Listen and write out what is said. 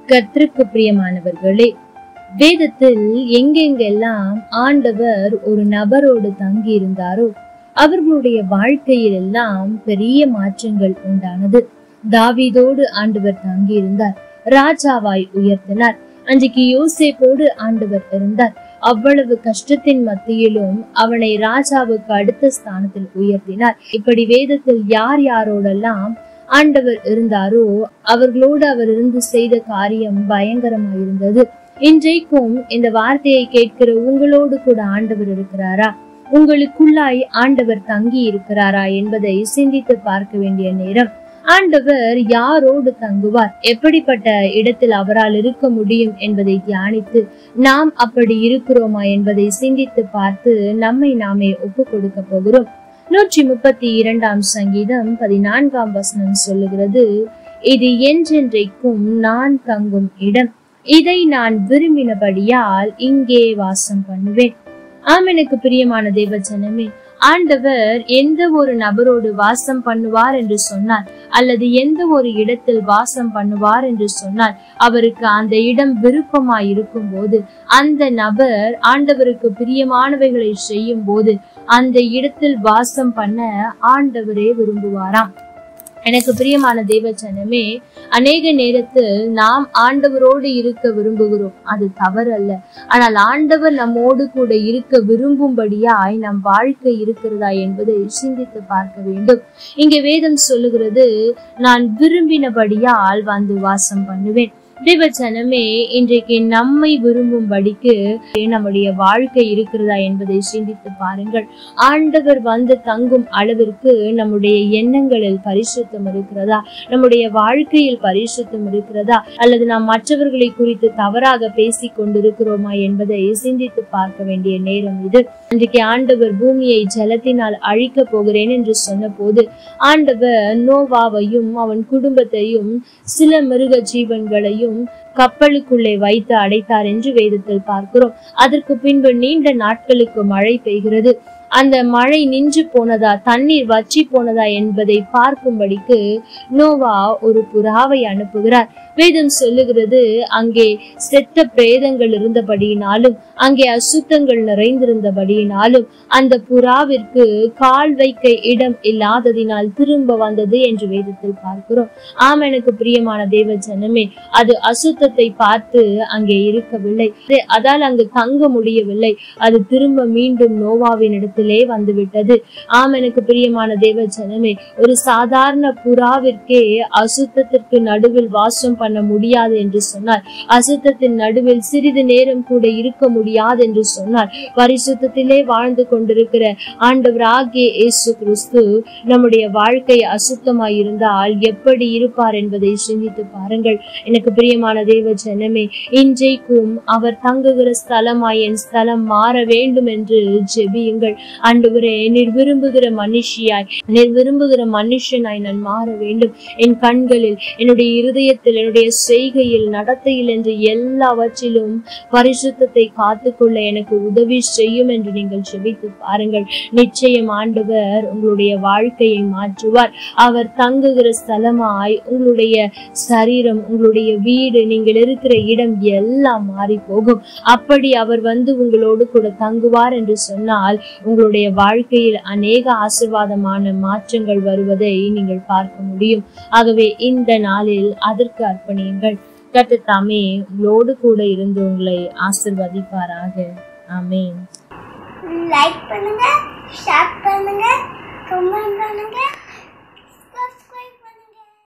கர்த்தருக்கு பிரியமானவர்களே, வேதத்தில் எங்கெங்கெல்லாம் ஆண்டவர் ஒரு நபரோடு தங்கி இருந்தாரோ அவர்களுடைய வாழ்க்கையில் எல்லாம் பெரிய மாற்றங்கள் உண்டானது. தாவீதோடு ஆண்டவர் தங்கி இருந்தார், ராஜாவாய் உயர்த்தினார். அன்றைக்கு யோசேப்போடு ஆண்டவர் இருந்தார். அவ்வளவு கஷ்டத்தின் மத்தியிலும் அவனை ராஜாவுக்கு அடுத்த ஸ்தானத்தில் உயர்த்தினார். இப்படி வேதத்தில் யார் யாரோடெல்லாம் ஆண்டவர் இருந்தாரோ அவர்களோடு அவர் இருந்து செய்த காரியம் பயங்கரமாயிருந்தது. இன்றைக்கும் இந்த வார்த்தையை கேட்கிற உங்களோடு கூட ஆண்டவர் இருக்கிறாரா? உங்களுக்குள்ளாய் ஆண்டவர் தங்கி இருக்கிறாரா என்பதை சிந்தித்து பார்க்க வேண்டிய நேரம். ஆண்டவர் யாரோடு தங்குவார், எப்படிப்பட்ட இடத்தில் அவரால் இருக்க முடியும் என்பதை தியானித்து நாம் அப்படி இருக்கிறோமா என்பதை சிந்தித்து பார்த்து நம்மை நாமே ஒப்பு கொடுக்க போகிறோம். 132 சங்கீதம் 14 வசனம் சொல்லுகிறது, இது என்றென்றைக்கும் நான் தங்கும் இடம், இதை நான் விரும்பினபடியால் இங்கே வாசம் பண்ணுவேன். ஆமெனுக்கு பிரியமான தேவ ஜனமே, ஆண்டவர் எந்த ஒரு நபரோடு வாசம் பண்ணுவார் என்று சொன்னார், அல்லது எந்த ஒரு இடத்தில் வாசம் பண்ணுவார் என்று சொன்னால் அவருக்கு அந்த இடம் விருப்பமாய் இருக்கும் போது, அந்த நபர் ஆண்டவருக்கு பிரியமானவைகளை செய்யும் போது அந்த இடத்தில் வாசம் பண்ண ஆண்டவரே விரும்புவாராம். எனக்கு பிரியமான தேவ ஜனமே, அநேக நேரத்தில் நாம் ஆண்டவரோடு இருக்க விரும்புகிறோம், அது தவறு அல்ல. ஆனால் ஆண்டவர் நம்மோடு கூட இருக்க விரும்பும்படியாய் நம் வாழ்க்கை இருக்கிறதா என்பதை சிந்தித்து பார்க்க வேண்டும். இங்கே வேதம் சொல்லுகிறது, நான் விரும்பினபடியால் வந்து வாசம் பண்ணுவேன். தேவ ஜனமே, இன்றைக்கு நம்மை விரும்பும்படிக்கு நம்முடைய வாழ்க்கை இருக்கிறதா என்பதை சிந்தித்து பாருங்கள். ஆண்டவர் வந்து தங்கும் அளவிற்கு நம்முடைய எண்ணங்களில் பரிசுத்தம் இருக்கிறதா? நம்முடைய வாழ்க்கையில் பரிசுத்தம் இருக்கிறதா? அல்லது நாம் மற்றவர்களை குறித்து தவறாக பேசி கொண்டிருக்கிறோமா என்பதை சிந்தித்து பார்க்க வேண்டிய நேரம் இது. இன்றைக்கு ஆண்டவர் பூமியை ஜலத்தினால் அழிக்க போகிறேன் என்று சொன்ன போது ஆண்டவர் நோவாவையும் அவன் குடும்பத்தையும் சில மிருக ஜீவன்களையும் கப்பலுக்குள்ளே வைத்து அடைத்தார் என்று வேதத்தில் பார்க்கிறோம். அதற்கு பின்பு நீண்ட நாட்களுக்கு மழை பெய்கிறது. அந்த மழை நின்று போனதா, தண்ணீர் வற்றி போனதா என்பதை பார்க்கும்படிக்கு நோவா ஒரு புறாவை அனுப்புகிறார். வேதம் சொல்லுகிறது, அங்கே செத்த பிரேதங்கள் இருந்தபடியினாலும் அங்கே அசுத்தங்கள் நிறைந்திருந்தபடியினாலும் அந்த புறாவிற்கு கால் வைக்க இடம் இல்லாததினால் திரும்ப வந்தது என்று வேதத்தில் பார்க்கிறோம். ஆமெனுக்கு பிரியமான தேவ ஜனமே, அது அசுத்தத்தை பார்த்து அங்கே இருக்கவில்லை, அதால் அங்கு தங்க முடியவில்லை. அது திரும்ப மீண்டும் நோவாவின் இடத்திலே வந்துவிட்டது. ஆமெனுக்கு பிரியமான தேவ ஜனமே, ஒரு சாதாரண புறாவிற்கே அசுத்தத்திற்கு நடுவில் வாசம் பண்ண முடியாது என்று சொன்னார், அசுத்தத்தின் நடுவில் சிறிது நேரம் கூட இருக்க முடியாது என்று சொன்னார். பரிசுத்தத்திலே வாழ்ந்து கொண்டிருக்கிற ஆண்டவராகிய இயேசு கிறிஸ்து நம்முடைய வாழ்க்கை அசுத்தமாய் இருந்தால் எப்படி இருப்பார் என்பதை சிந்தித்து பாருங்கள். எனக்கு பிரியமான தேவ ஜனமே, இன்றைக்கும் அவர் தங்குகிற ஸ்தலமாய் என் ஸ்தலம் மாற வேண்டும் என்று ஜெபியுங்கள். ஆண்டவரே, நீர் விரும்புகிற மனுஷியாய், நீர் விரும்புகிற மனுஷனாய் நான் மாற வேண்டும். என் கண்களில், என்னுடைய இருதயத்தில், என்னுடைய செய்கையில், நடத்தையில் என்று எல்லாவற்றிலும் பரிசுத்தத்தை காத்துக்கொள்ள எனக்கு உதவி செய்யும் என்று நீங்கள் ஜெபித்து பாருங்கள். நிச்சயம் ஆண்டவர் உங்களுடைய வாழ்க்கையை மாற்றுவார். அவர் தங்குகிற ஸ்தலமாய் உங்களுடைய சரீரம், உங்களுடைய வீடு, நீங்கள் இருக்கிற இடம் எல்லாம் மாறி போகும். அப்படி அவர் வந்து உங்களோடு கூட தங்குவார் என்று சொன்னால் உங்களுடைய வாழ்க்கையில் அநேக ஆசீர்வாதமான மாற்றங்கள் வருவதை நீங்கள் பார்க்க முடியும். ஆகவே இந்த நாளில் அதற்கு அர்ப்பணியுங்கள். கர்த்தர் தாமே உங்களோடு கூட இருந்து உங்களை ஆசீர்வதிப்பாராக. ஆமென். லைக் பண்ணுங்க, ஷேர் பண்ணுங்க, கமெண்ட் பண்ணுங்க.